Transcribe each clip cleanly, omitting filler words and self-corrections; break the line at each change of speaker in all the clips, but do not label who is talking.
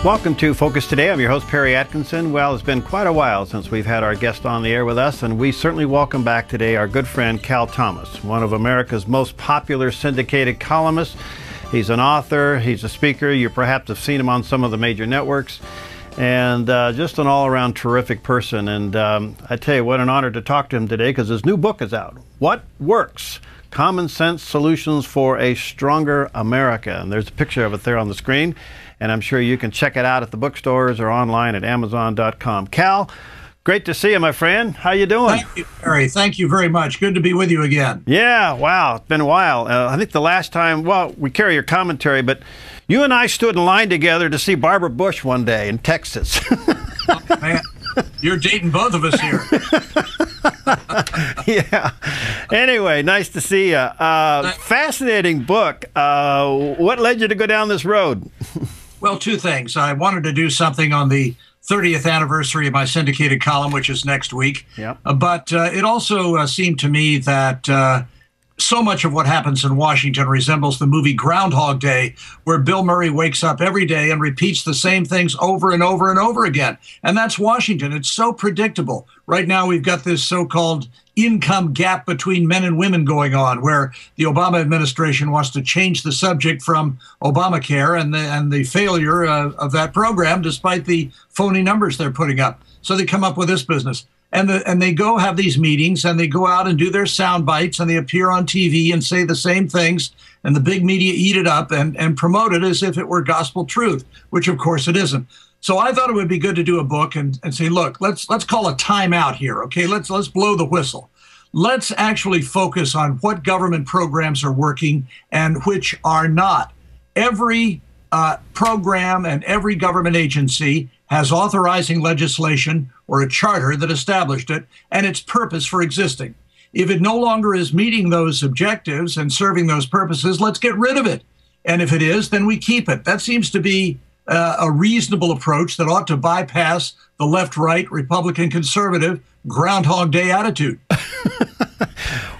Welcome to Focus Today. I'm your host, Perry Atkinson. Well, it's been quite a while since we've had our guest on the air with us, and we certainly welcome back today our good friend Cal Thomas, one of America's most popular syndicated columnists. He's an author, he's a speaker. You perhaps have seen him on some of the major networks, and just an all-around terrific person. And I tell you, what an honor to talk to him today, because his new book is out, What Works? Common Sense Solutions for a Stronger America. And there's a picture of it there on the screen, and I'm sure you can check it out at the bookstores or online at Amazon.com. Cal, great to see you, my friend. How you doing?
Thank you, Harry. Thank you very much. Good to be with you again.
Yeah, wow. It's been a while. I think the last time, well, we carry your commentary, but you and I stood in line together to see Barbara Bush one day in Texas.
Oh, man. You're dating both of us here.
Yeah. Anyway, nice to see you. Fascinating book. What led you to go down this road?
Well, two things. I wanted to do something on the 30th anniversary of my syndicated column, which is next week.
Yeah.
But it also seemed to me that so much of what happens in Washington resembles the movie Groundhog Day, where Bill Murray wakes up every day and repeats the same things over and over and over again. And that's Washington. It's so predictable. Right now, we've got this so-called income gap between men and women going on, where the Obama administration wants to change the subject from Obamacare and the failure of that program, despite the phony numbers they're putting up. So they come up with this business. And they go have these meetings, and they go out and do their sound bites, and they appear on TV and say the same things, and the big media eat it up and promote it as if it were gospel truth, which of course it isn't. So I thought it would be good to do a book and say, look, let's call a timeout here, okay? Let's blow the whistle. Let's actually focus on what government programs are working and which are not. Every program and every government agency has authorizing legislation or a charter that established it and its purpose for existing. If it no longer is meeting those objectives and serving those purposes, let's get rid of it. And if it is, then we keep it. That seems to be a reasonable approach that ought to bypass the left-right, Republican, conservative, Groundhog Day attitude.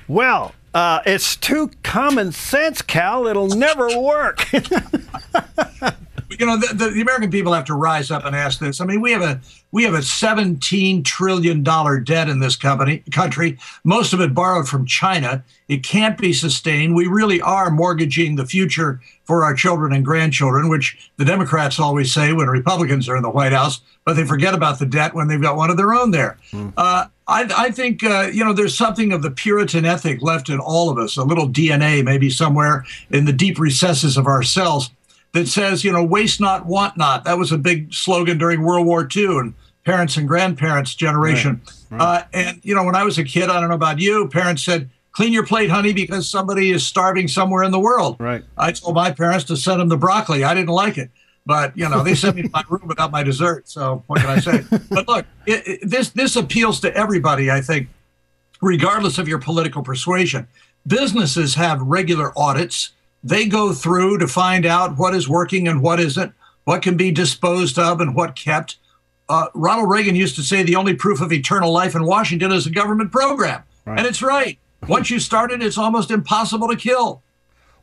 Well, it's too common sense, Cal. It'll never work.
You know, the American people have to rise up and ask this. I mean, we have a $17 trillion debt in this country, most of it borrowed from China. It can't be sustained. We really are mortgaging the future for our children and grandchildren, which the Democrats always say when Republicans are in the White House, but they forget about the debt when they've got one of their own there. I think, you know, there's something of the Puritan ethic left in all of us, a little DNA maybe somewhere in the deep recesses of ourselves, that says, you know, waste not, want not. That was a big slogan during World War II and parents and grandparents' generation. Right. And, you know, when I was a kid, I don't know about you, parents said, clean your plate, honey, because somebody is starving somewhere in the world. Right. I told my parents to send them the broccoli. I didn't like it. But, you know, they sent me to my room without my dessert. So what can I say? But look, this appeals to everybody, I think, regardless of your political persuasion. Businesses have regular audits. They go through to find out what is working and what isn't, what can be disposed of and what kept. Ronald Reagan used to say the only proof of eternal life in Washington is a government program. Right. And it's right. Once you start it, it's almost impossible to kill.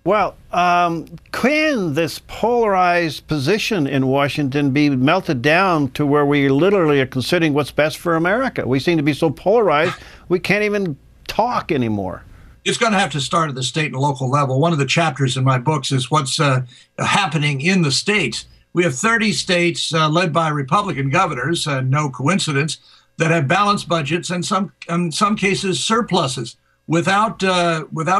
Well, can this polarized position in Washington be melted down to where we literally are considering what's best for America? We seem to be so polarized, we can't even talk anymore.
It's going to have to start at the state and local level. One of the chapters in my books is what's happening in the states. We have 30 states led by Republican governors, no coincidence, that have balanced budgets and in some cases surpluses without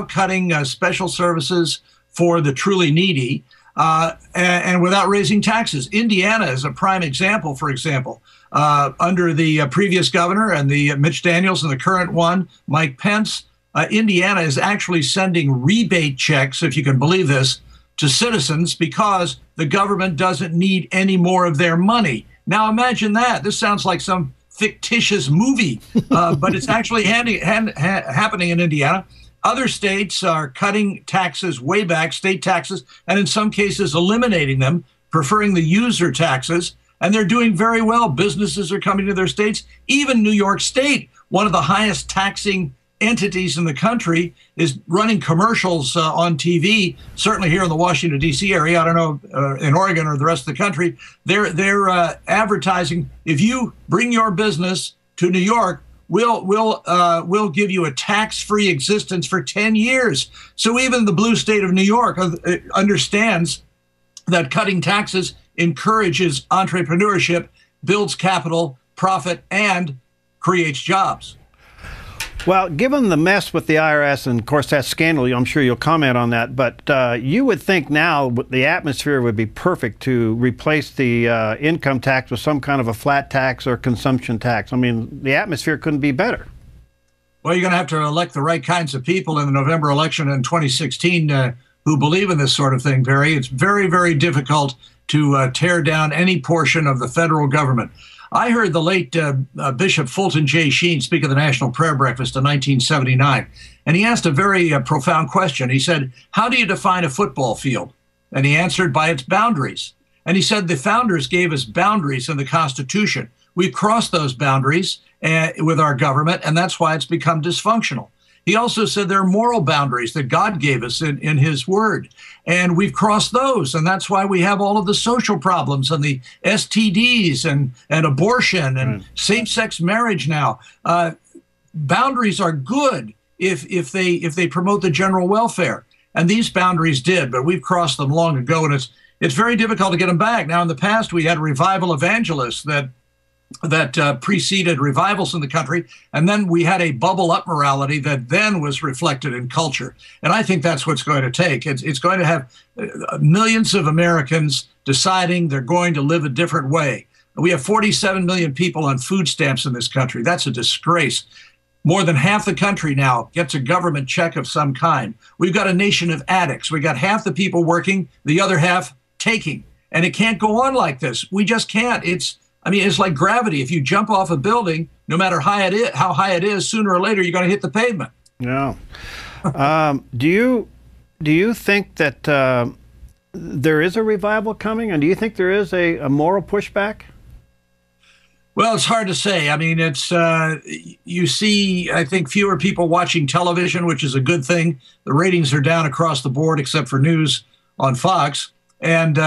cutting special services for the truly needy and without raising taxes. Indiana is a prime example, for example. Under the previous governor and the Mitch Daniels and the current one, Mike Pence, Indiana is actually sending rebate checks, if you can believe this, to citizens because the government doesn't need any more of their money. Now imagine that. This sounds like some fictitious movie, but it's actually happening in Indiana. Other states are cutting taxes way back, state taxes, and in some cases eliminating them, preferring the user taxes, and they're doing very well. Businesses are coming to their states. Even New York State, one of the highest taxing entities in the country is running commercials on TV, certainly here in the Washington, D.C. area. I don't know in Oregon or the rest of the country. They're advertising, if you bring your business to New York, we'll give you a tax-free existence for 10 years. So even the blue state of New York understands that cutting taxes encourages entrepreneurship, builds capital, profit, and creates jobs.
Well, given the mess with the IRS, and of course that scandal, I'm sure you'll comment on that, but you would think now the atmosphere would be perfect to replace the income tax with some kind of a flat tax or consumption tax. I mean, the atmosphere couldn't be better.
Well, you're going to have to elect the right kinds of people in the November election in 2016 who believe in this sort of thing, Barry. It's very, very difficult to tear down any portion of the federal government. I heard the late Bishop Fulton J. Sheen speak at the National Prayer Breakfast in 1979, and he asked a very profound question. He said, how do you define a football field? And he answered, by its boundaries. And he said, the founders gave us boundaries in the Constitution. We've crossed those boundaries with our government, and that's why it's become dysfunctional. He also said there are moral boundaries that God gave us in his word, and we've crossed those, and that's why we have all of the social problems and the STDs and abortion and same-sex marriage now. Boundaries are good if they promote the general welfare, and these boundaries did, but we've crossed them long ago, and it's very difficult to get them back. Now, in the past, we had revival evangelists that preceded revivals in the country, and then we had a bubble-up morality that then was reflected in culture. And I think that's what's going to take. It's going to have millions of Americans deciding they're going to live a different way. We have 47 million people on food stamps in this country. That's a disgrace. More than half the country now gets a government check of some kind. We've got a nation of addicts. We got half the people working, the other half taking. And it can't go on like this. We just can't. It's like gravity. If you jump off a building, no matter how high it is, sooner or later you're going to hit the pavement.
Yeah. Do you think that there is a revival coming, and do you think there is a moral pushback?
Well, it's hard to say. I mean, it's you see, I think, fewer people watching television, which is a good thing. The ratings are down across the board, except for news on Fox, and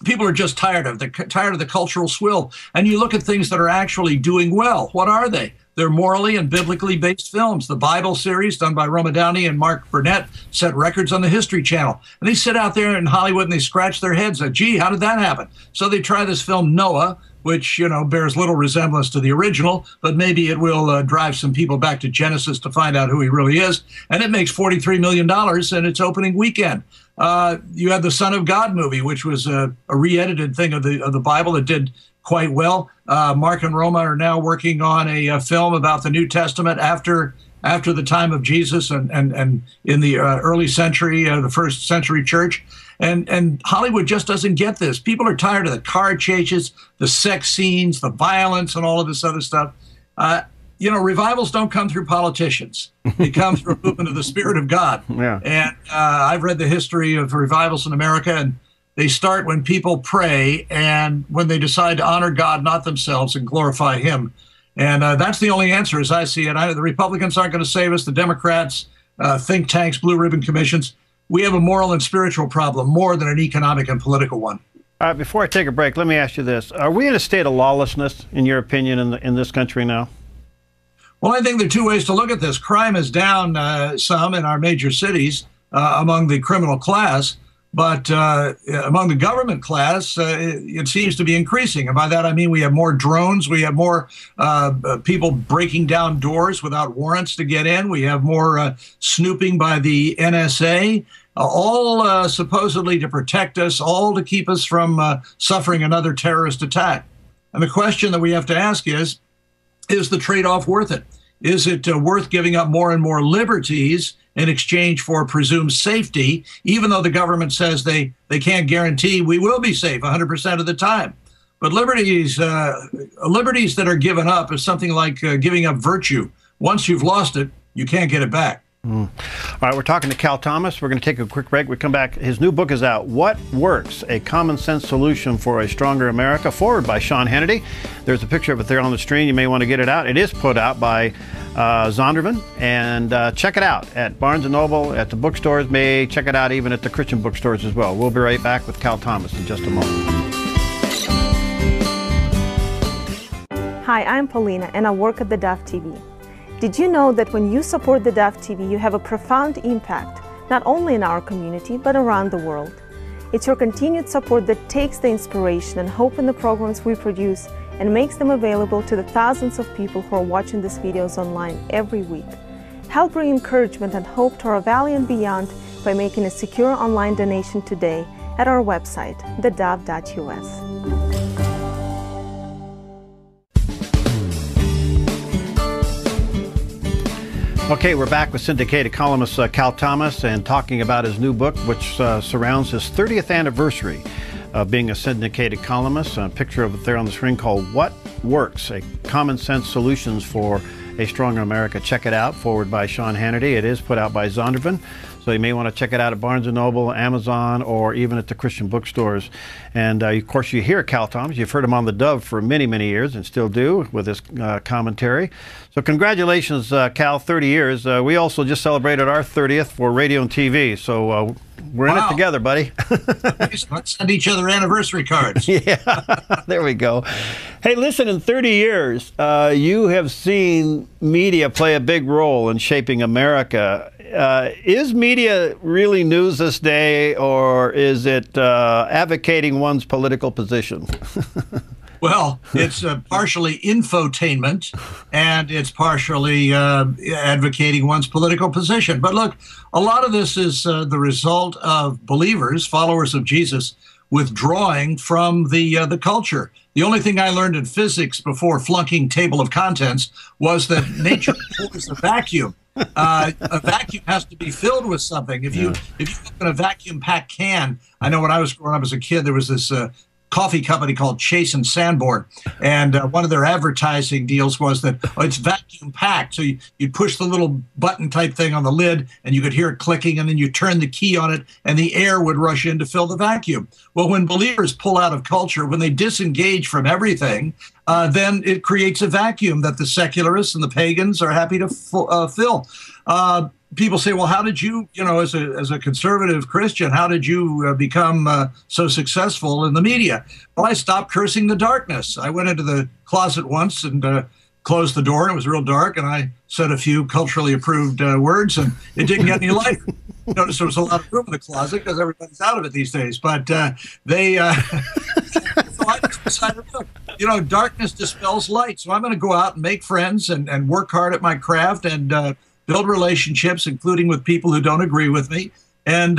people are just tired of the cultural swill. And you look at things that are actually doing well. What are they? They're morally and biblically based films. The Bible series done by Roma Downey and Mark Burnett set records on the History Channel. And they sit out there in Hollywood and they scratch their heads like, gee, how did that happen? So they try this film Noah, which, bears little resemblance to the original, but maybe it will drive some people back to Genesis to find out who he really is. And it makes $43 million in its opening weekend. You had the Son of God movie, which was a re-edited thing of the Bible that did quite well. Mark and Roma are now working on a film about the New Testament after the time of Jesus and in the early century, the first century church. And Hollywood just doesn't get this. People are tired of the car chases, the sex scenes, the violence, and all of this other stuff. Revivals don't come through politicians. It comes from the movement of the Spirit of God.
Yeah.
And I've read the history of revivals in America, and they start when people pray and when they decide to honor God, not themselves, and glorify Him. And that's the only answer, as I see it. The Republicans aren't going to save us. The Democrats, think tanks, blue ribbon commissions. We have a moral and spiritual problem more than an economic and political one.
Before I take a break, let me ask you this. Are we in a state of lawlessness, in your opinion, in this country now?
Well, I think there are two ways to look at this. Crime is down some in our major cities among the criminal class, but among the government class, it seems to be increasing. And by that, I mean we have more drones. We have more people breaking down doors without warrants to get in. We have more snooping by the NSA, all supposedly to protect us, all to keep us from suffering another terrorist attack. And the question that we have to ask is the trade-off worth it? Is it worth giving up more and more liberties in exchange for presumed safety, even though the government says they can't guarantee we will be safe 100% of the time? But liberties that are given up is something like giving up virtue. Once you've lost it, you can't get it back.
All right, we're talking to Cal Thomas. We're going to take a quick break. We come back. His new book is out, What Works? A Common Sense Solution for a Stronger America, forward by Sean Hannity. There's a picture of it there on the screen. You may want to get it out. It is put out by Zondervan, and check it out at Barnes & Noble, at the bookstores. May check it out even at the Christian bookstores as well. We'll be right back with Cal Thomas in just a moment.
Hi, I'm Paulina, and I work at theDove TV. Did you know that when you support theDove TV, you have a profound impact, not only in our community, but around the world? It's your continued support that takes the inspiration and hope in the programs we produce and makes them available to the thousands of people who are watching these videos online every week. Help bring encouragement and hope to our valley and beyond by making a secure online donation today at our website, thedove.us.
Okay, we're back with syndicated columnist Cal Thomas and talking about his new book, which surrounds his 30th anniversary of being a syndicated columnist. A picture of it there on the screen called What Works? A Common Sense Solutions for a Stronger America. Check it out, forward by Sean Hannity. It is put out by Zondervan, so you may want to check it out at Barnes & Noble, Amazon, or even at the Christian bookstores. And of course, you hear Cal Thomas. You've heard him on theDove for many, many years and still do with his commentary. So congratulations, Cal, 30 years. We also just celebrated our 30th for radio and TV. So we're in it together, buddy.
Let's send each other anniversary cards.
Yeah, there we go. Hey, listen, in 30 years, you have seen media play a big role in shaping America. Is media really news this day, or is it advocating one's political position?
Well, it's partially infotainment, and it's partially advocating one's political position. But look, a lot of this is the result of believers, followers of Jesus, withdrawing from the culture. The only thing I learned in physics before flunking table of contents was that nature pours a vacuum. A vacuum has to be filled with something. If you open a vacuum packed can, I know when I was growing up as a kid, there was this coffee company called Chase and Sanborn, and one of their advertising deals was that it's vacuum packed. So you'd push the little button type thing on the lid, and you could hear it clicking, and then you turn the key on it, and the air would rush in to fill the vacuum. Well, when believers pull out of culture, when they disengage from everything, then it creates a vacuum that the secularists and the pagans are happy to fill. People say, well, how did you, as a conservative Christian, how did you become so successful in the media? Well, I stopped cursing the darkness. I went into the closet once and closed the door, and it was real dark, and I said a few culturally approved words, and it didn't get any light. Notice there was a lot of room in the closet because everybody's out of it these days. But so I just decided, look, darkness dispels light. So I'm going to go out and make friends and work hard at my craft and build relationships, including with people who don't agree with me. And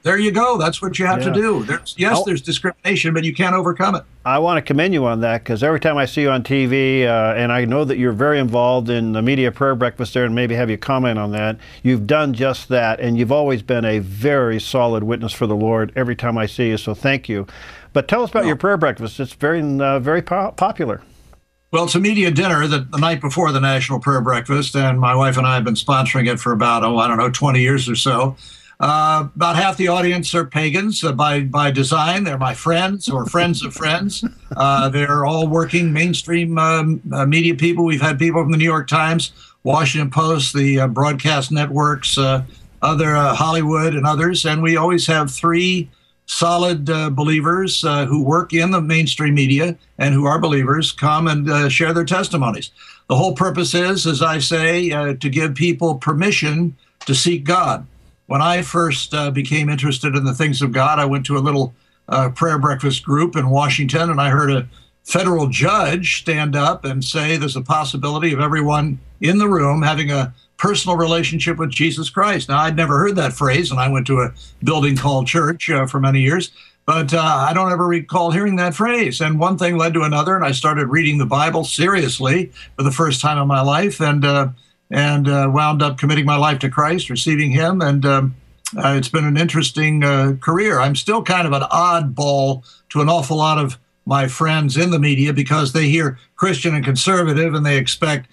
there you go. That's what you have to do. There's discrimination, but you can't overcome it.
I want to commend you on that, because every time I see you on TV, and I know that you're very involved in the media prayer breakfast there, and maybe have you comment on that, you've done just that, and you've always been a very solid witness for the Lord every time I see you, so thank you. But tell us about your prayer breakfast. It's very popular.
Well, it's a media dinner the night before the National Prayer Breakfast, and my wife and I have been sponsoring it for about, 20 years or so. About half the audience are pagans by design. They're my friends or friends of friends. They're all working mainstream media people. We've had people from the New York Times, Washington Post, the broadcast networks, other Hollywood and others. And we always have three solid believers who work in the mainstream media and who are believers come and share their testimonies. The whole purpose is, as I say, to give people permission to seek God. When I first became interested in the things of God, I went to a little prayer breakfast group in Washington, and I heard a federal judge stand up and say there's a possibility of everyone in the room having a personal relationship with Jesus Christ. Now, I'd never heard that phrase, and I went to a building called church for many years, but I don't ever recall hearing that phrase. And one thing led to another, and I started reading the Bible seriously for the first time in my life, and wound up committing my life to Christ, receiving Him, and it's been an interesting career. I'm still kind of an oddball to an awful lot of my friends in the media, because they hear Christian and conservative, and they expect,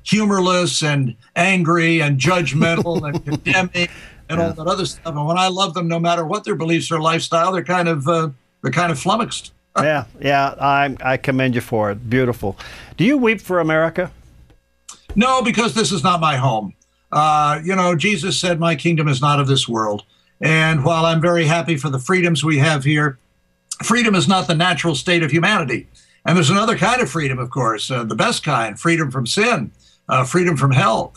humorless and angry and judgmental and condemning and all that other stuff. And when I love them, no matter what their beliefs or lifestyle, they're kind of flummoxed.
Yeah, I commend you for it. Beautiful. Do you weep for America?
No, because this is not my home. Jesus said, "My kingdom is not of this world." And while I'm very happy for the freedoms we have here, freedom is not the natural state of humanity. And there's another kind of freedom, of course, the best kind, freedom from sin, freedom from hell.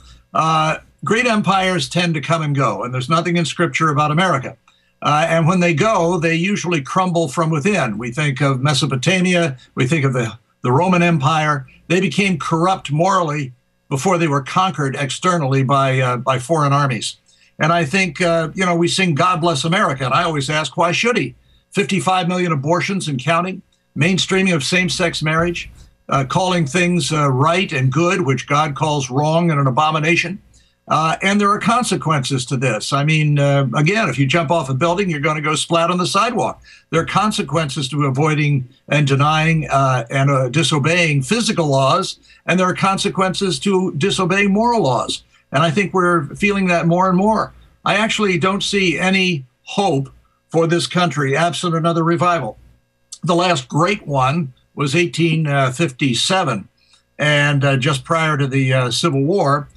Great empires tend to come and go, and there's nothing in Scripture about America. And when they go, they usually crumble from within. We think of Mesopotamia, we think of the Roman Empire. They became corrupt morally before they were conquered externally by foreign armies. And I think, we sing God Bless America, and I always ask, why should he? 55 million abortions and counting, mainstreaming of same-sex marriage, calling things right and good, which God calls wrong and an abomination. And there are consequences to this. I mean, again, if you jump off a building, you're going to go splat on the sidewalk. There are consequences to avoiding and denying and disobeying physical laws, and there are consequences to disobeying moral laws. And I think we're feeling that more and more. I actually don't see any hope for this country absent another revival. The last great one was 1857, and just prior to the Civil War.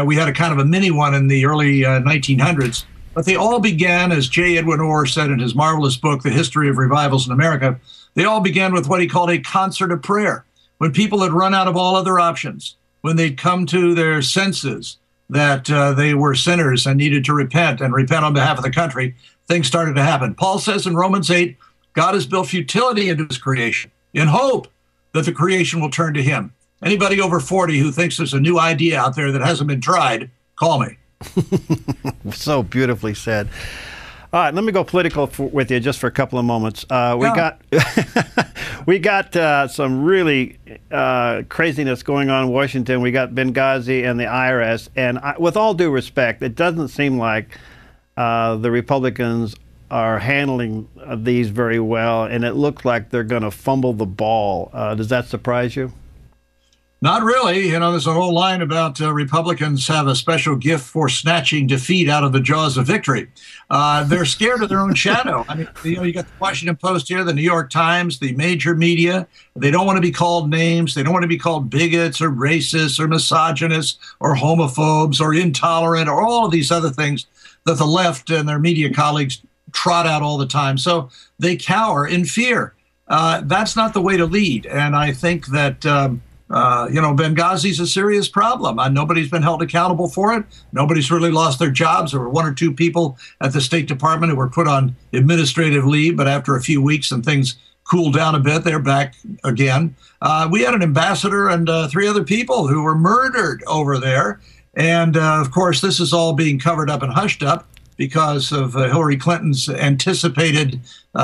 We had a kind of a mini one in the early 1900s, but they all began, as J. Edwin Orr said in his marvelous book, The History of Revivals in America, they all began with what he called a concert of prayer. When people had run out of all other options, when they'd come to their senses that they were sinners and needed to repent and repent on behalf of the country, things started to happen. Paul says in Romans 8, God has built futility into his creation in hope that the creation will turn to him. Anybody over 40 who thinks there's a new idea out there that hasn't been tried, call me.
So beautifully said. All right, let me go political with you just for a couple of moments. We got some really craziness going on in Washington. We got Benghazi and the IRS, and with all due respect, it doesn't seem like the Republicans are handling these very well, and it looks like they're going to fumble the ball. Does that surprise you?
Not really. There's a whole line about Republicans have a special gift for snatching defeat out of the jaws of victory. They're scared of their own shadow. I mean, you got the Washington Post here, the New York Times, the major media. They don't want to be called names. They don't want to be called bigots or racists or misogynists or homophobes or intolerant or all of these other things that the left and their media colleagues trot out all the time. So they cower in fear. That's not the way to lead. And I think that Benghazi's a serious problem. Nobody's been held accountable for it. Nobody's really lost their jobs. There were one or two people at the State Department who were put on administrative leave, but after a few weeks and things cooled down a bit, they're back again. We had an ambassador and 3 other people who were murdered over there. And of course, this is all being covered up and hushed up because of Hillary Clinton's anticipated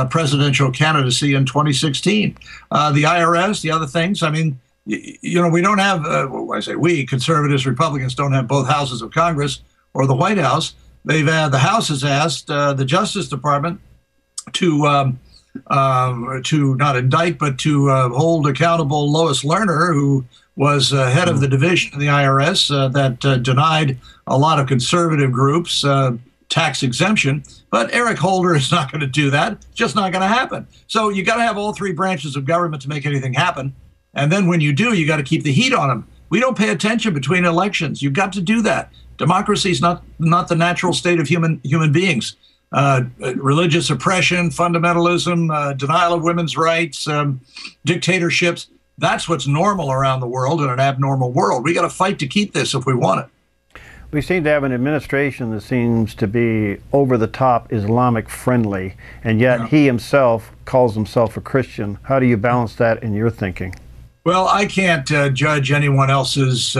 presidential candidacy in 2016. The IRS, the other things, I mean, we don't have, we, conservatives, Republicans, don't have both houses of Congress or the White House. The House has asked the Justice Department to not indict, but to hold accountable Lois Lerner, who was head of the division in the IRS that denied a lot of conservative groups tax exemption. But Eric Holder is not going to do that. It's just not going to happen. So you got to have all 3 branches of government to make anything happen. And then when you do, you got to keep the heat on them. We don't pay attention between elections. You've got to do that. Democracy is not the natural state of human beings. Religious oppression, fundamentalism, denial of women's rights, dictatorships. That's what's normal around the world in an abnormal world. We got to fight to keep this if we want it.
We seem to have an administration that seems to be over-the-top Islamic friendly, and yet he himself calls himself a Christian. How do you balance that in your thinking?
Well, I can't judge anyone else's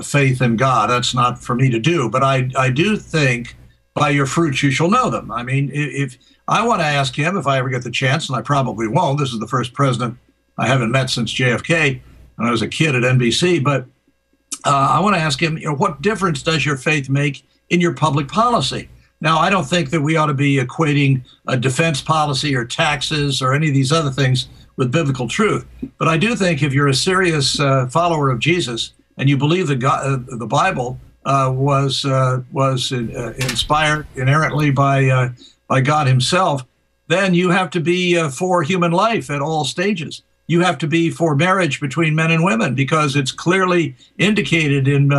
faith in God. That's not for me to do. But I do think by your fruits you shall know them. I mean, if I want to ask him, if I ever get the chance, and I probably won't, this is the first president I haven't met since JFK when I was a kid at NBC, but I want to ask him, what difference does your faith make in your public policy? Now, I don't think that we ought to be equating a defense policy or taxes or any of these other things with biblical truth. But I do think if you're a serious follower of Jesus and you believe that God, the Bible was inspired inerrantly by God Himself, then you have to be for human life at all stages. You have to be for marriage between men and women, because it's clearly indicated in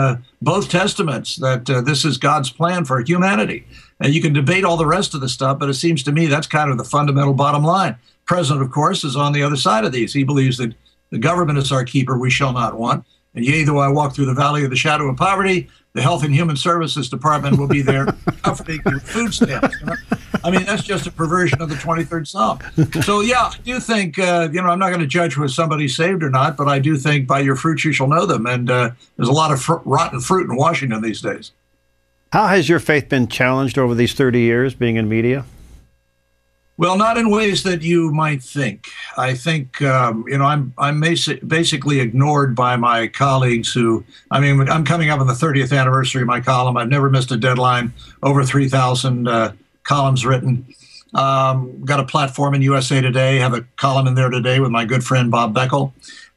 both testaments that this is God's plan for humanity. And you can debate all the rest of the stuff, but it seems to me that's kind of the fundamental bottom line. President, of course, is on the other side of these. He believes that the government is our keeper, we shall not want. And yea, though I walk through the valley of the shadow of poverty, the Health and Human Services Department will be there comforting your food stamps. You know? I mean, that's just a perversion of the 23rd Psalm. So, yeah, I do think, I'm not going to judge whether somebody's saved or not, but I do think by your fruits you shall know them. And there's a lot of rotten fruit in Washington these days.
How has your faith been challenged over these 30 years being in media?
Well, not in ways that you might think. I think, I'm basically ignored by my colleagues I'm coming up on the 30th anniversary of my column. I've never missed a deadline, over 3,000 columns written. Got a platform in USA Today, have a column in there today with my good friend Bob Beckel.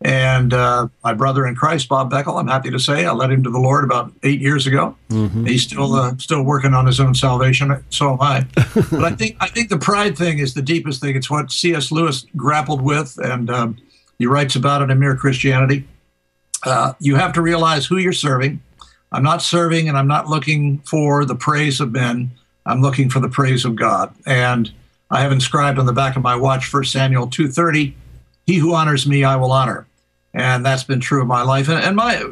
And my brother in Christ, Bob Beckel, I'm happy to say, I led him to the Lord about 8 years ago. Mm-hmm. He's still working on his own salvation. So am I. But I think the pride thing is the deepest thing. It's what C.S. Lewis grappled with, and he writes about it in Mere Christianity. You have to realize who you're serving. I'm not serving, and I'm not looking for the praise of men. I'm looking for the praise of God. And I have inscribed on the back of my watch 1 Samuel 2:30, he who honors me, I will honor. And that's been true of my life. And my,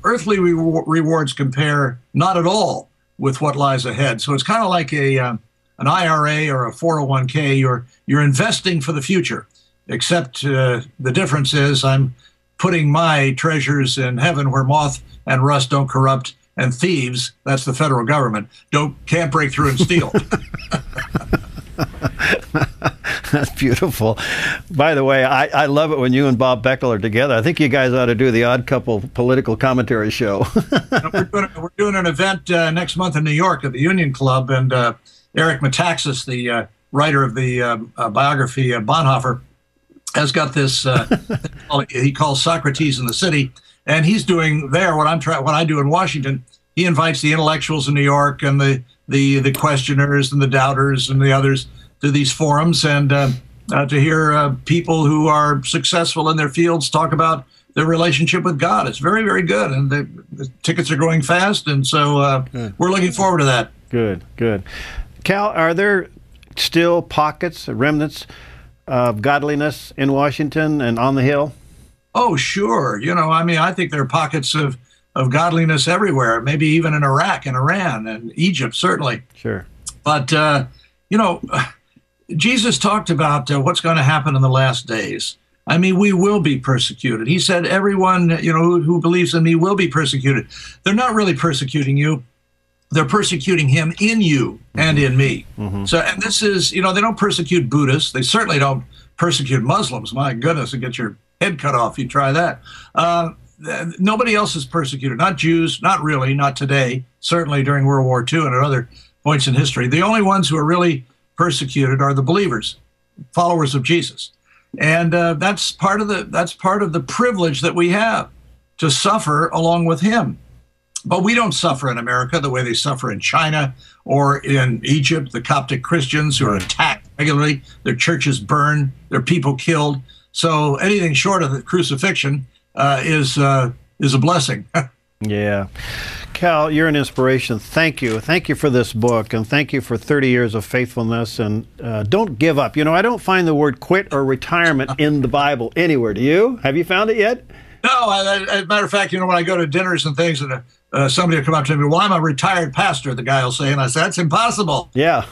earthly rewards compare not at all with what lies ahead. So it's kind of like an IRA or a 401k. You're investing for the future, except the difference is I'm putting my treasures in heaven where moth and rust don't corrupt, and thieves, that's the federal government, can't break through and steal.
That's beautiful. By the way, I love it when you and Bob Beckel are together. I think you guys ought to do the Odd Couple political commentary show.
We're doing an event next month in New York at the Union Club, and Eric Metaxas, the writer of the biography Bonhoeffer, has got this he calls Socrates in the City, and he's doing there what I do in Washington. He invites the intellectuals in New York and the questioners and the doubters and the others to these forums, and to hear people who are successful in their fields talk about their relationship with God. It's very, very good, and the tickets are going fast, and so we're looking forward to that.
Good. Cal, are there still pockets, remnants of godliness in Washington and on the Hill?
Oh, sure. I think there are pockets of godliness everywhere, maybe even in Iraq and Iran and Egypt, certainly.
Sure.
But, Jesus talked about what's going to happen in the last days. I mean, we will be persecuted. He said, everyone, who believes in me will be persecuted. They're not really persecuting you. They're persecuting him in you and in me. Mm-hmm. So, and this is, they don't persecute Buddhists. They certainly don't persecute Muslims. My goodness, and get your head cut off. You try that. Nobody else is persecuted. Not Jews, not really, not today. Certainly during World War II and at other points in history. The only ones who are really persecuted are the believers, followers of Jesus. And that's part of the privilege that we have, to suffer along with him. But we don't suffer in America the way they suffer in China or in Egypt, the Coptic Christians who are attacked regularly, their churches burned, their people killed. So anything short of the crucifixion is a blessing.
Yeah. Cal, you're an inspiration. Thank you. Thank you for this book, and thank you for 30 years of faithfulness. And don't give up. I don't find the word quit or retirement in the Bible anywhere. Do you? Have you found it yet?
No. As a matter of fact, when I go to dinners and things, and somebody will come up to me, well, I'm a retired pastor, the guy will say, and I say, that's impossible.
Yeah.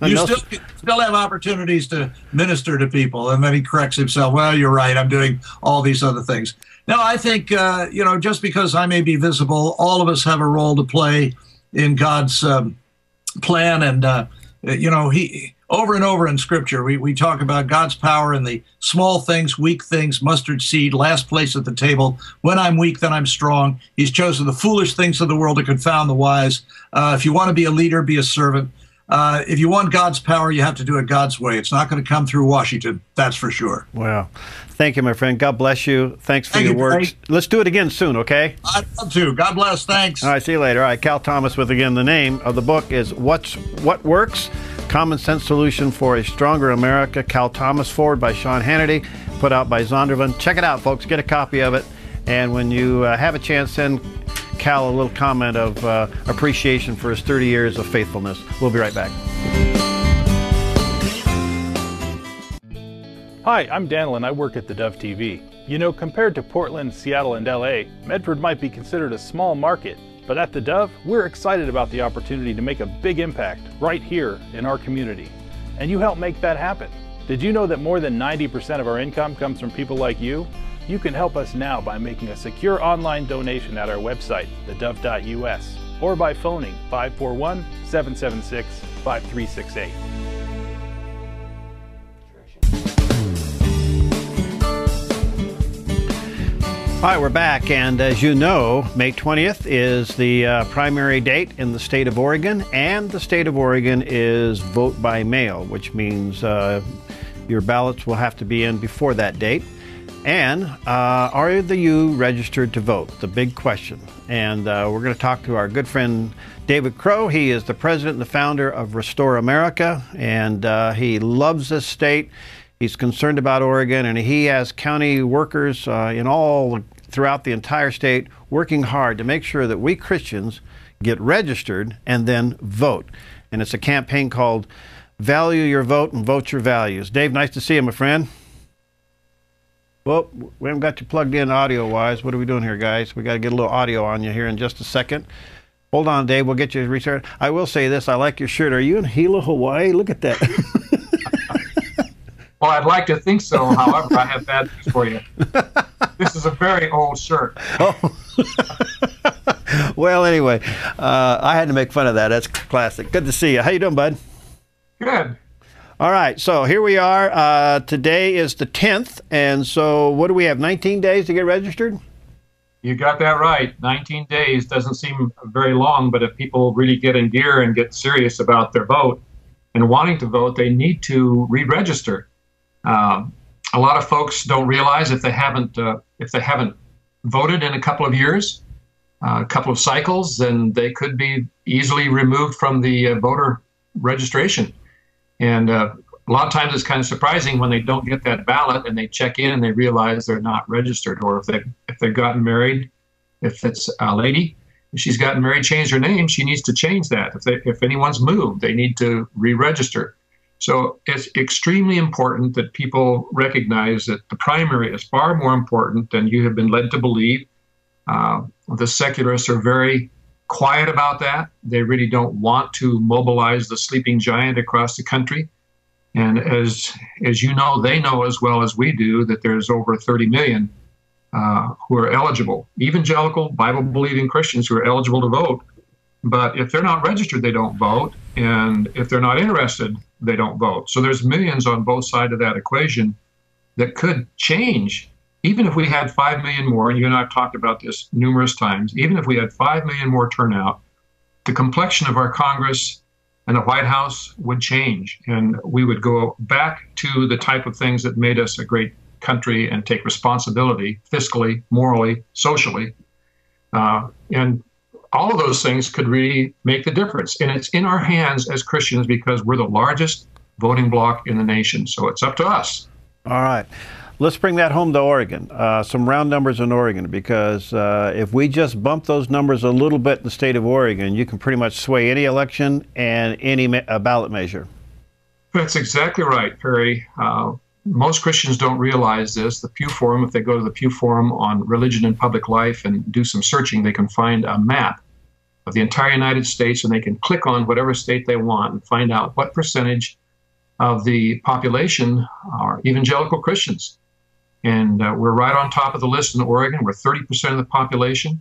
You still have opportunities to minister to people. And then he corrects himself, well, you're right, I'm doing all these other things. No, I think, just because I may be visible, all of us have a role to play in God's plan. And, he over and over in Scripture, we talk about God's power in the small things, weak things, mustard seed, last place at the table. When I'm weak, then I'm strong. He's chosen the foolish things of the world to confound the wise. If you want to be a leader, be a servant. if you want God's power, you have to do it God's way. It's not going to come through Washington, that's for sure.
Well, thank you, my friend. God bless you. Thanks for your work. Let's do it again soon, okay?
I'd love to. God bless. Thanks.
All right, see you later. All right, Cal Thomas with, again, the name of the book is What Works? Common Sense Solution for a Stronger America. Cal Thomas, forward by Sean Hannity, put out by Zondervan. Check it out, folks. Get a copy of it. And when you have a chance, send Cal a little comment of appreciation for his 30 years of faithfulness. We'll be right back.
Hi, I'm Daniel and I work at theDove TV. You know, compared to Portland, Seattle, and LA, Medford might be considered a small market, but at theDove, we're excited about the opportunity to make a big impact right here in our community. And you help make that happen. Did you know that more than 90% of our income comes from people like you? You can help us now by making a secure online donation at our website, thedove.us, or by phoning 541-776-5368.
All right, we're back, and as you know, May 20th is the primary date in the state of Oregon, and the state of Oregon is vote by mail, which means your ballots will have to be in before that date. And are you registered to vote? The big question. And we're going to talk to our good friend David Crowe. He is the president and the founder of Restore America, and he loves this state. He's concerned about Oregon, and he has county workers throughout the entire state working hard to make sure that we Christians get registered and then vote. And it's a campaign called Value Your Vote and Vote Your Values. Dave, nice to see you, my friend. Well, we haven't got you plugged in audio-wise. What are we doing here, guys? We got to get a little audio on you here in just a second. Hold on, Dave. We'll get you restarted. I will say this. I like your shirt. Are you in Hilo, Hawaii? Look at that.
Well, I'd like to think so. However, I have bad news for you. This is a very old shirt.
Oh. Well, anyway, I had to make fun of that. That's classic. Good to see you. How you doing, bud?
Good.
All right, so here we are. Today is the 10th, and so what do we have, 19 days to get registered?
You got that right. 19 days doesn't seem very long, but if people really get in gear and get serious about their vote and wanting to vote, they need to re-register. A lot of folks don't realize if they haven't voted in a couple of years, a couple of cycles, then they could be easily removed from the voter registration. And a lot of times it's kind of surprising when they don't get that ballot and they check in and they realize they're not registered. Or if they've gotten married, if it's a lady, if she's gotten married, changed her name, she needs to change that. If anyone's moved, they need to re-register. So it's extremely important that people recognize that the primary is far more important than you have been led to believe. The secularists are very quiet about that. They really don't want to mobilize the sleeping giant across the country. And as you know, they know as well as we do that there's over 30 million who are eligible, evangelical, Bible-believing Christians who are eligible to vote. But if they're not registered, they don't vote. And if they're not interested, they don't vote. So there's millions on both sides of that equation that could change. Even if we had 5 million more, and you and I have talked about this numerous times, even if we had 5 million more turnout, the complexion of our Congress and the White House would change. And we would go back to the type of things that made us a great country and take responsibility fiscally, morally, socially. And all of those things could really make the difference. And it's in our hands as Christians because we're the largest voting bloc in the nation. So it's up to us.
All right. Let's bring that home to Oregon, some round numbers in Oregon, because if we just bump those numbers a little bit in the state of Oregon, you can pretty much sway any election and any ballot measure.
That's exactly right, Perry. Most Christians don't realize this. The Pew Forum, if they go to the Pew Forum on religion and public life and do some searching, they can find a map of the entire United States, and they can click on whatever state they want and find out what percentage of the population are evangelical Christians. And we're right on top of the list in Oregon. We're 30% of the population.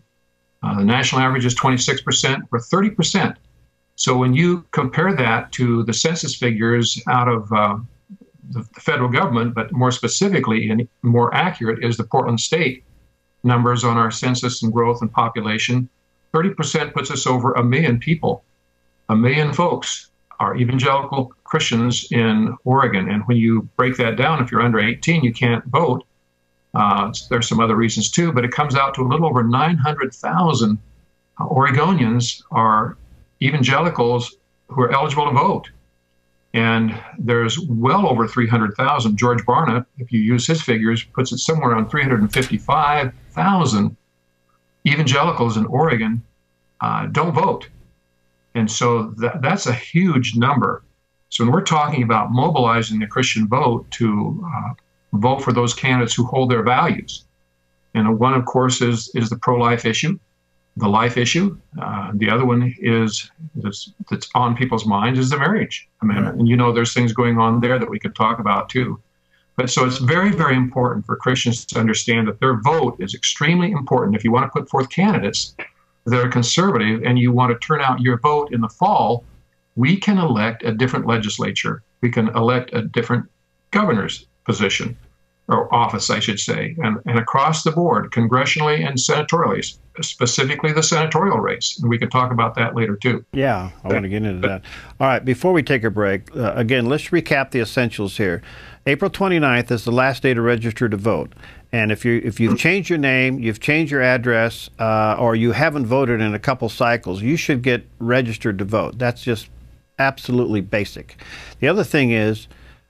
The national average is 26%. We're 30%. So when you compare that to the census figures out of the federal government, but more specifically and more accurate is the Portland State numbers on our census and growth and population, 30% puts us over 1 million people, 1 million folks are evangelical Christians in Oregon. And when you break that down, if you're under 18, you can't vote. There's some other reasons too, but it comes out to a little over 900,000 Oregonians are evangelicals who are eligible to vote. And there's well over 300,000. George Barna, if you use his figures, puts it somewhere around 355,000 evangelicals in Oregon don't vote. And so that's a huge number. So when we're talking about mobilizing the Christian vote to vote for those candidates who hold their values, and one, of course, is the pro-life issue, the life issue. The other one is that's on people's minds is the marriage amendment. And there's things going on there that we could talk about too. But so it's very, very important for Christians to understand that their vote is extremely important. If you want to put forth candidates that are conservative and you want to turn out your vote in the fall, we can elect a different legislature. We can elect a different governor's position, or office, I should say, and across the board, congressionally and senatorially, specifically the senatorial race. And we can talk about that later, too.
Yeah, I want to get into that. All right, before we take a break, again, let's recap the essentials here. April 29th is the last day to register to vote. And if you've changed your name, you've changed your address, or you haven't voted in a couple cycles, you should get registered to vote. That's just absolutely basic. The other thing is,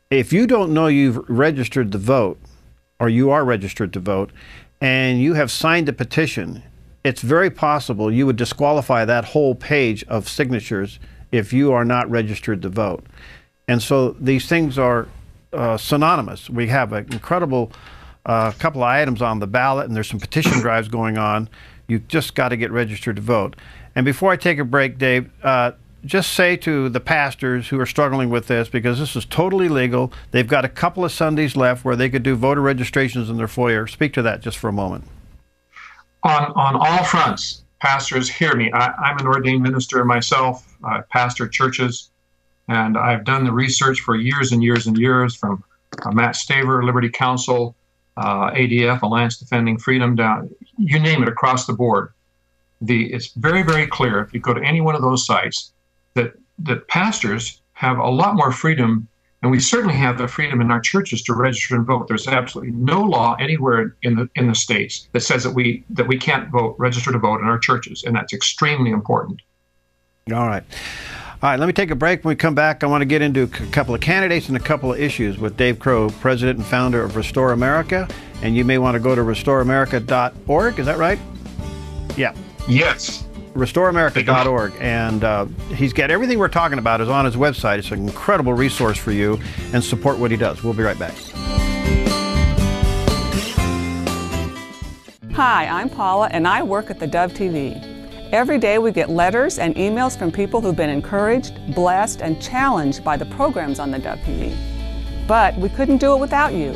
if you don't know you've registered to vote, or you are registered to vote, and you have signed a petition, it's very possible you would disqualify that whole page of signatures if you are not registered to vote. And so these things are synonymous. We have an incredible couple of items on the ballot, and there's some petition drives going on. You've just got to get registered to vote. And before I take a break, Dave, just say to the pastors who are struggling with this, because this is totally legal, they've got a couple of Sundays left where they could do voter registrations in their foyer. Speak to that just for a moment.
On all fronts, pastors, hear me. I'm an ordained minister myself. I pastor churches, and I've done the research for years and years and years, from Matt Staver, Liberty Counsel, ADF, Alliance Defending Freedom, down, you name it, across the board. It's very, very clear, if you go to any one of those sites, that pastors have a lot more freedom, and we certainly have the freedom in our churches to register and vote. There's absolutely no law anywhere in the states that says that we can't register to vote in our churches, and that's extremely important.
All right. All right, let me take a break. When we come back, I want to get into a couple of candidates and a couple of issues with Dave Crowe, president and founder of Restore America. And you may want to go to restoreamerica.org. Is that right? Yeah.
Yes.
restoreamerica.org, and he's got everything we're talking about is on his website. It's an incredible resource for you, and support what he does. We'll be right back.
Hi, I'm Paula, and I work at theDove TV. Every day we get letters and emails from people who've been encouraged, blessed, and challenged by the programs on theDove TV. But we couldn't do it without you.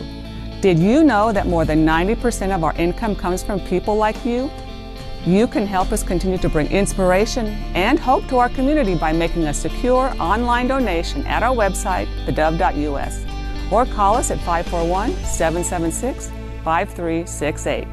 Did you know that more than 90% of our income comes from people like you? You can help us continue to bring inspiration and hope to our community by making a secure online donation at our website, thedove.us, or call us at 541-776-5368.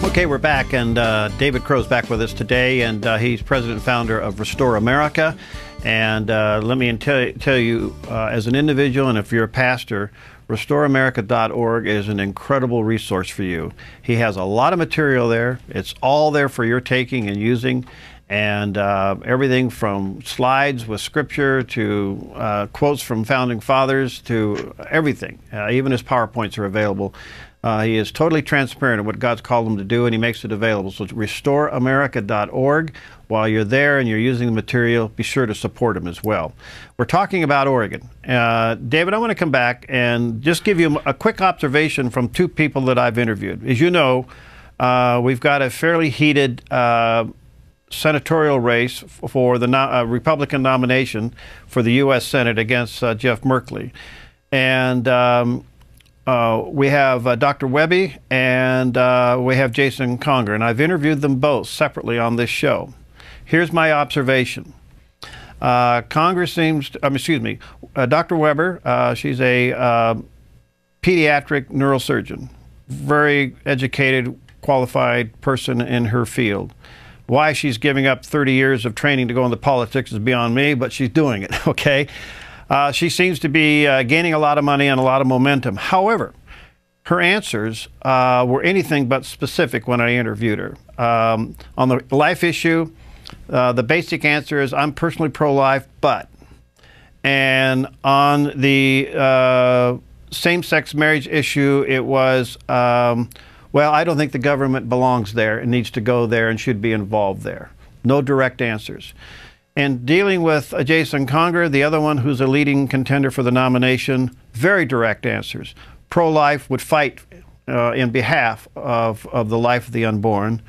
Okay, we're back, and David Crowe's back with us today, and he's president and founder of Restore America. And let me tell you, as an individual, and if you're a pastor, restoreamerica.org is an incredible resource for you. He has a lot of material there. It's all there for your taking and using, and everything from slides with scripture to quotes from founding fathers to everything. Even his PowerPoints are available. He is totally transparent in what God's called him to do, and he makes it available. So it's restoreamerica.org. While you're there and you're using the material, be sure to support him as well. We're talking about Oregon. David, I want to come back and just give you a quick observation from two people that I've interviewed. As you know, we've got a fairly heated senatorial race for the Republican nomination for the U.S. Senate against Jeff Merkley. And we have Dr. Webby and we have Jason Conger, and I've interviewed them both separately on this show. Here's my observation. Dr. Weber, she's a pediatric neurosurgeon, very educated, qualified person in her field. Why she's giving up 30 years of training to go into politics is beyond me, but she's doing it, okay? She seems to be gaining a lot of money and a lot of momentum. However, her answers were anything but specific when I interviewed her. On the life issue, the basic answer is, I'm personally pro-life, but. And on the same-sex marriage issue, it was, well, I don't think the government belongs there and needs to go there and should be involved there. No direct answers. And dealing with Jason Conger, the other one who's a leading contender for the nomination, very direct answers. Pro-life, would fight in behalf of the life of the unborn,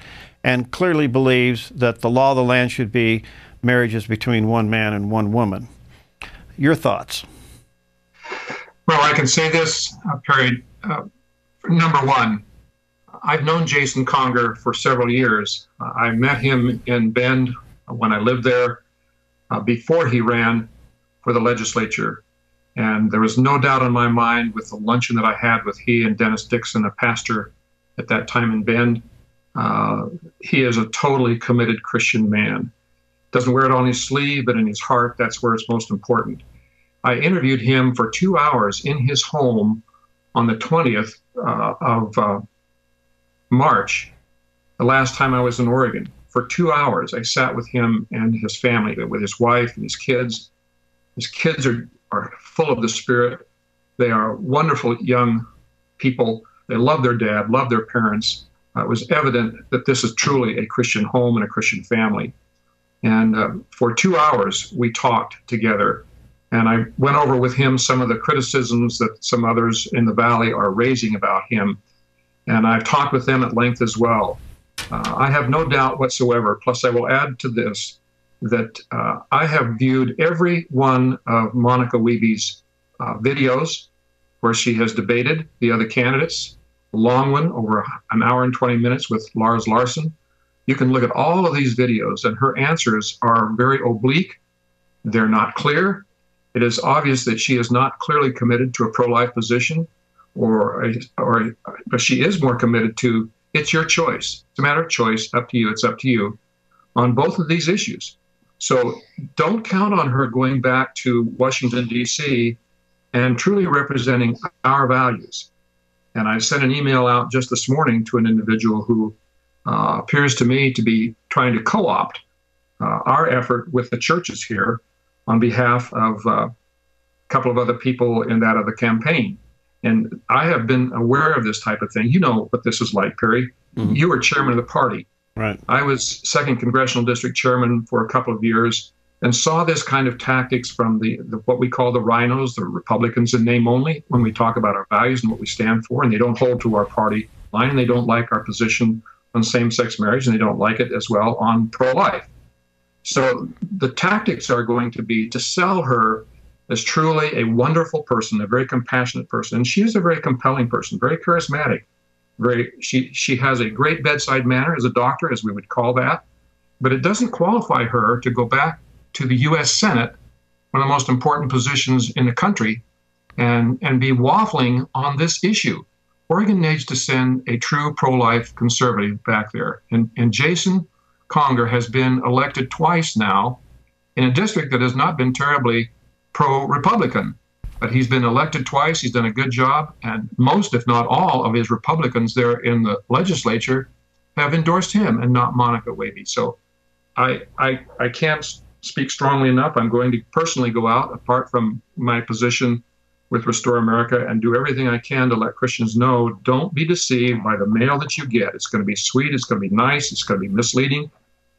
and clearly believes that the law of the land should be marriages between one man and one woman. Your thoughts?
Well, I can say this, Perry. Number one, I've known Jason Conger for several years. I met him in Bend when I lived there before he ran for the legislature. And there was no doubt in my mind with the luncheon that I had with he and Dennis Dixon, a pastor at that time in Bend. He is a totally committed Christian man. Doesn't wear it on his sleeve, but in his heart, that's where it's most important. I interviewed him for 2 hours in his home on the 20th of March, the last time I was in Oregon. For 2 hours, I sat with him and his family, with his wife and his kids. His kids are full of the Spirit. They are wonderful young people. They love their dad, love their parents. It was evident that this is truly a Christian home and a Christian family. And for 2 hours, we talked together. And I went over with him some of the criticisms that some others in the Valley are raising about him. And I've talked with them at length as well. I have no doubt whatsoever, plus I will add to this, that I have viewed every one of Monica Weeby's videos where she has debated the other candidates, a long one, over an hour and 20 minutes with Lars Larson. You can look at all of these videos, and her answers are very oblique. They're not clear. It is obvious that she is not clearly committed to a pro-life position, but she is more committed to, it's your choice. It's a matter of choice, up to you, it's up to you, on both of these issues. So don't count on her going back to Washington, D.C. and truly representing our values. And I sent an email out just this morning to an individual who appears to me to be trying to co-opt our effort with the churches here on behalf of a couple of other people in that other campaign. And I have been aware of this type of thing. You know what this is like, Perry. Mm-hmm. You were chairman of the party.
Right.
I was 2nd Congressional District Chairman for a couple of years and saw this kind of tactics from the what we call the rhinos, the Republicans in name only, when we talk about our values and what we stand for, and they don't hold to our party line, and they don't like our position on same-sex marriage, and they don't like it as well on pro-life. So the tactics are going to be to sell her as truly a wonderful person, a very compassionate person. And she is a very compelling person, very charismatic. She has a great bedside manner as a doctor, as we would call that. But it doesn't qualify her to go back to the U.S. Senate, one of the most important positions in the country, and be waffling on this issue. Oregon needs to send a true pro-life conservative back there. And Jason Conger has been elected twice now in a district that has not been terribly pro-Republican. But he's been elected twice. He's done a good job. And most, if not all, of his Republicans there in the legislature have endorsed him and not Monica Weeby. So I can't speak strongly enough. I'm going to personally go out, apart from my position with Restore America, and do everything I can to let Christians know, don't be deceived by the mail that you get. It's going to be sweet. It's going to be nice. It's going to be misleading.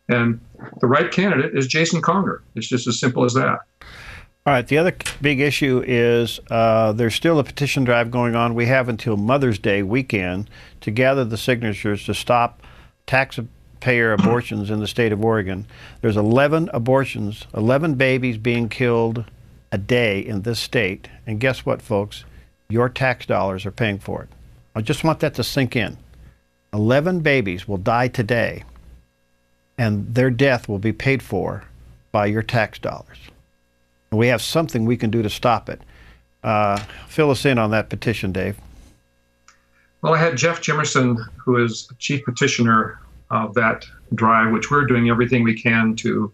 And the right candidate is Jason Conger. It's just as simple as that.
All right, the other big issue is there's still a petition drive going on. We have until Mother's Day weekend to gather the signatures to stop taxpayer abortions in the state of Oregon. There's 11 abortions, 11 babies being killed a day in this state. And guess what, folks? Your tax dollars are paying for it. I just want that to sink in. 11 babies will die today, and their death will be paid for by your tax dollars. We have something we can do to stop it. Fill us in on that petition, Dave.
Well, I had Jeff Jimerson, who is chief petitioner of that drive, which we're doing everything we can to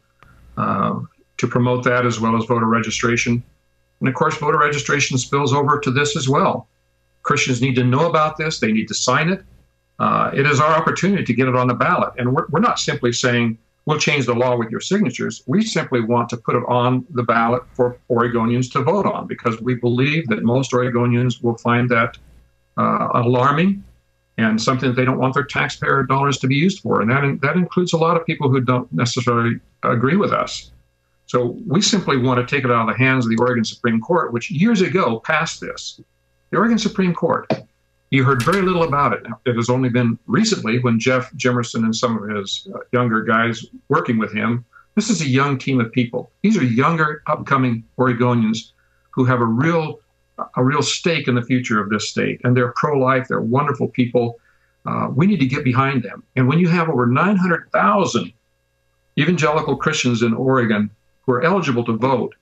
promote that, as well as voter registration. And of course, voter registration spills over to this as well. Christians need to know about this. They need to sign it. It is our opportunity to get it on the ballot. And we're not simply saying, we'll change the law with your signatures. We simply want to put it on the ballot for Oregonians to vote on, because we believe that most Oregonians will find that alarming and something that they don't want their taxpayer dollars to be used for. And that includes a lot of people who don't necessarily agree with us. So we simply want to take it out of the hands of the Oregon Supreme Court, which years ago passed this. The Oregon Supreme Court. You heard very little about it. It has only been recently when Jeff Jimerson and some of his younger guys working with him. This is a young team of people. These are younger, upcoming Oregonians who have a real stake in the future of this state. And they're pro-life. They're wonderful people. We need to get behind them. And when you have over 900,000 evangelical Christians in Oregon who are eligible to vote,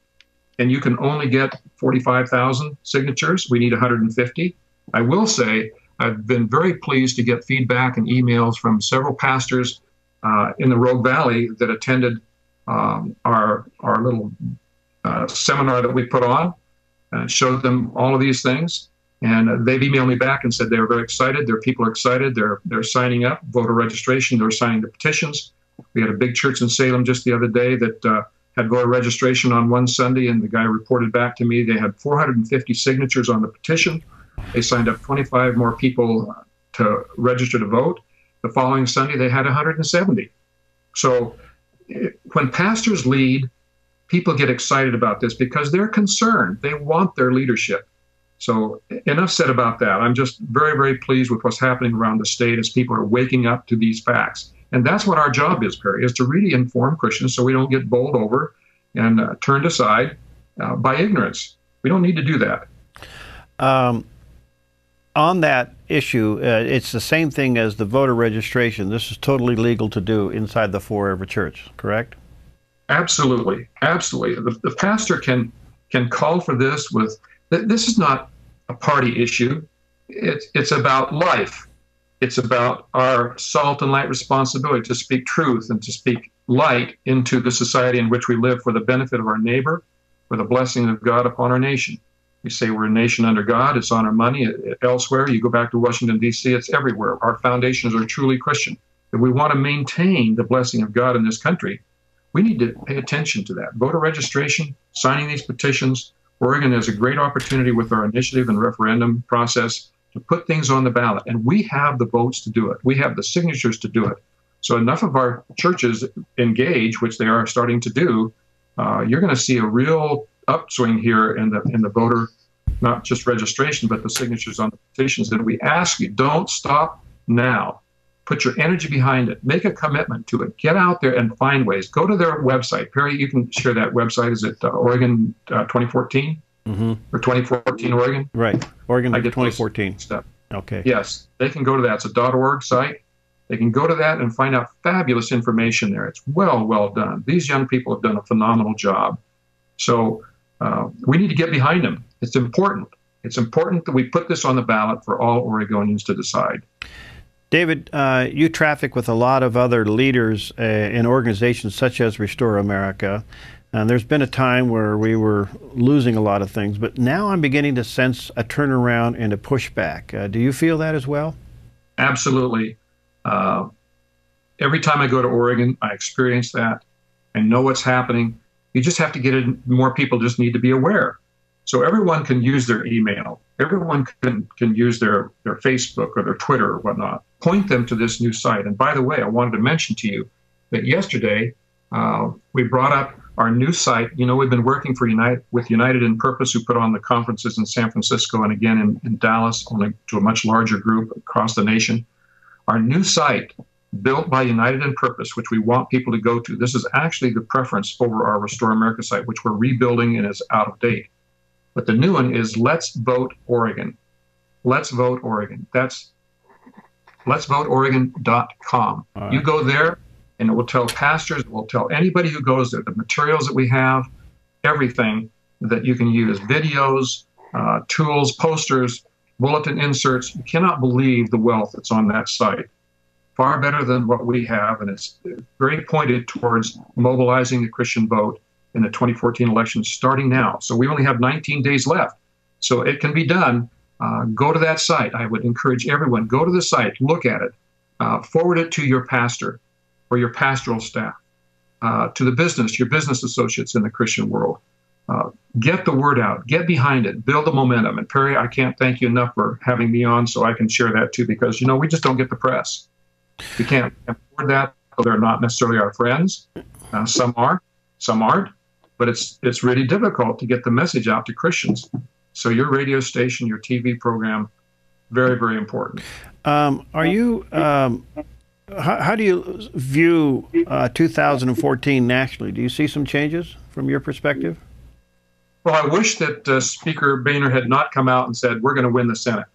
and you can only get 45,000 signatures, we need 150. I will say I've been very pleased to get feedback and emails from several pastors in the Rogue Valley that attended our little seminar that we put on, showed them all of these things. And they've emailed me back and said they were very excited. Their people are excited. They're signing up, voter registration. They're signing the petitions. We had a big church in Salem just the other day that had voter registration on one Sunday, and the guy reported back to me they had 450 signatures on the petition. They signed up 25 more people to register to vote. The following Sunday, they had 170. So when pastors lead, people get excited about this because they're concerned. They want their leadership. So enough said about that. I'm just very, very pleased with what's happening around the state as people are waking up to these facts. And that's what our job is, Perry, is to really inform Christians so we don't get bowled over and turned aside by ignorance. We don't need to do that.
On that issue, it's the same thing as the voter registration. This is totally legal to do inside the four of a church, correct?
Absolutely. Absolutely. The pastor can call for this with, this is not a party issue. It's about life. It's about our salt and light responsibility to speak truth and to speak light into the society in which we live for the benefit of our neighbor, for the blessing of God upon our nation. We say we're a nation under God. It's on our money. Elsewhere, you go back to Washington, D.C., it's everywhere. Our foundations are truly Christian. If we want to maintain the blessing of God in this country, we need to pay attention to that. Voter registration, signing these petitions. Oregon has a great opportunity with our initiative and referendum process to put things on the ballot. And we have the votes to do it. We have the signatures to do it. So enough of our churches engage, which they are starting to do, you're going to see a real upswing here in the voter, not just registration, but the signatures on the petitions. And we ask you, don't stop now. Put your energy behind it. Make a commitment to it. Get out there and find ways. Go to their website. Perry, you can share that website. Is it Oregon 2014? Mm-hmm. Or 2014 Oregon?
Right. Oregon 2014.
Stuff.
Okay.
Yes. They can go to that. It's a .org site. They can go to that and find out fabulous information there. It's well done. These young people have done a phenomenal job. So we need to get behind them. It's important. It's important that we put this on the ballot for all Oregonians to decide.
David, you traffic with a lot of other leaders in organizations such as Restore America. And there's been a time where we were losing a lot of things, but now I'm beginning to sense a turnaround and a pushback. Do you feel that as well?
Absolutely. Every time I go to Oregon, I experience that. I know what's happening. You just have to get in. More people just need to be aware. So everyone can use their email. Everyone can use their Facebook or their Twitter or whatnot. Point them to this new site. And by the way, I wanted to mention to you that yesterday we brought up our new site. You know, we've been working with United in Purpose, who put on the conferences in San Francisco and again in Dallas, only to a much larger group across the nation. Our new site, built by United in Purpose, which we want people to go to. This is actually the preference over our Restore America site, which we're rebuilding and is out of date. But the new one is Let's Vote Oregon. Let's Vote Oregon. That's letsvoteoregon.com. Right. You go there, and it will tell pastors, it will tell anybody who goes there, the materials that we have, everything that you can use, videos, tools, posters, bulletin inserts. You cannot believe the wealth that's on that site. far better than what we have, and it's very pointed towards mobilizing the Christian vote in the 2014 election starting now. So we only have 19 days left. So it can be done. Go to that site. I would encourage everyone, go to the site, look at it, forward it to your pastor or your pastoral staff, to the business, your business associates in the Christian world. Get the word out, get behind it, build the momentum. And Perry, I can't thank you enough for having me on so I can share that too, because, we just don't get the press. We can't afford that. They're not necessarily our friends. Some are, some aren't, but it's really difficult to get the message out to Christians. So your radio station, your TV program, very, very important.
Are you, how do you view 2014 nationally? Do you see some changes from your perspective?
Well, I wish that Speaker Boehner had not come out and said, we're going to win the Senate.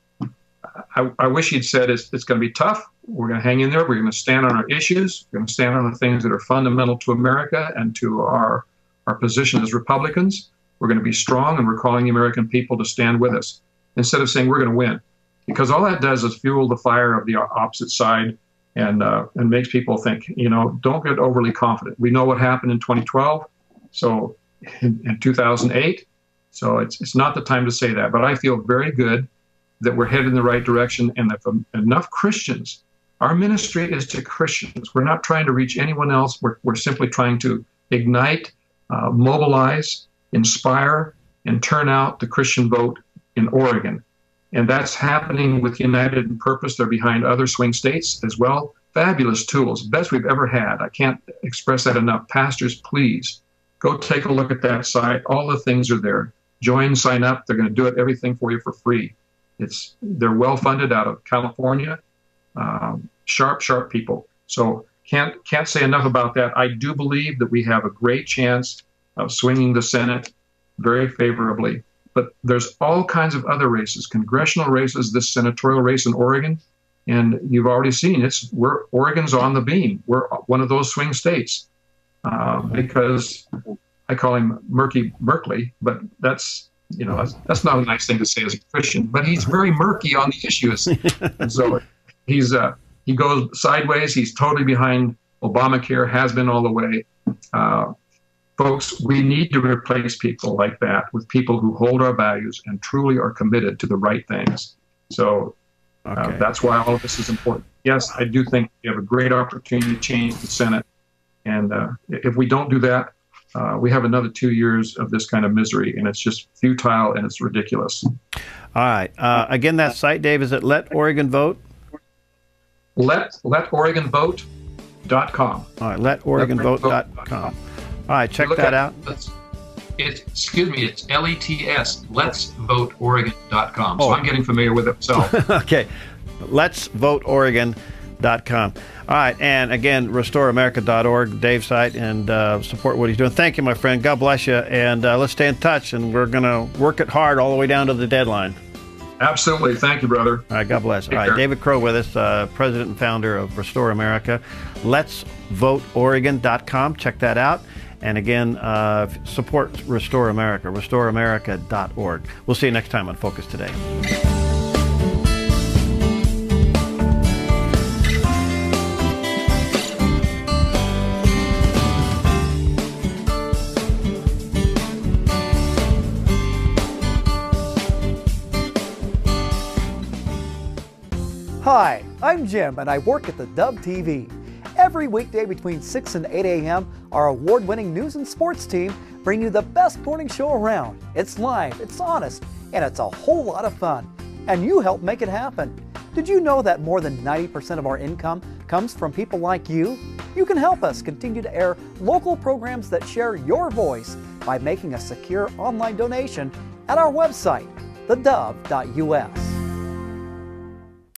I wish he'd said it's going to be tough. We're going to hang in there. We're going to stand on our issues. We're going to stand on the things that are fundamental to America and to our position as Republicans. We're going to be strong, and we're calling the American people to stand with us instead of saying we're going to win. Because all that does is fuel the fire of the opposite side and makes people think, don't get overly confident. We know what happened in 2012, so in 2008. So it's not the time to say that. But I feel very good that we're headed in the right direction, and that enough Christians, our ministry is to Christians. We're not trying to reach anyone else. We're simply trying to ignite, mobilize, inspire, and turn out the Christian vote in Oregon. And that's happening with United in Purpose. They're behind other swing states as well. Fabulous tools, best we've ever had. I can't express that enough. Pastors, please go take a look at that site. All the things are there. Join, sign up. They're going to do everything for you for free. They're well funded out of California. Sharp people. So can't say enough about that. I do believe that we have a great chance of swinging the Senate very favorably. But there's all kinds of other races, congressional races, this senatorial race in Oregon, and you've already seen Oregon's on the beam. We're one of those swing states because I call him Murky Merkley, but that's not a nice thing to say as a Christian. But he's very murky on the issues, and so he goes sideways. He's totally behind Obamacare, has been all the way. Folks, we need to replace people like that with people who hold our values and truly are committed to the right things. So that's why all of this is important. Yes, I do think we have a great opportunity to change the Senate. And if we don't do that, we have another 2 years of this kind of misery, and it's just futile and it's ridiculous.
All right. Again, that site, Dave, is it Let Oregon Vote?
LetOregonVote.com.
All right, LetOregonVote.com. All right, check that out.
It's LETS, Let'sVoteOregon.com. So I'm getting familiar with it myself.
Okay, Let'sVoteOregon.com. All right, and again, RestoreAmerica.org, Dave's site, and support what he's doing. Thank you, my friend. God bless you, and let's stay in touch, and we're going to work it hard all the way down to the deadline.
Absolutely. Thank you, brother.
All right, God bless. All right, David Crowe with us, president and founder of Restore America. Let'sVoteOregon.com. Check that out. And again, support Restore America, RestoreAmerica.org. We'll see you next time on Focus Today.
Hi, I'm Jim, and I work at theDove TV. Every weekday between 6 and 8 a.m., our award-winning news and sports team bring you the best morning show around. It's live, it's honest, and it's a whole lot of fun. And you help make it happen. Did you know that more than 90% of our income comes from people like you? You can help us continue to air local programs that share your voice by making a secure online donation at our website, thedove.us.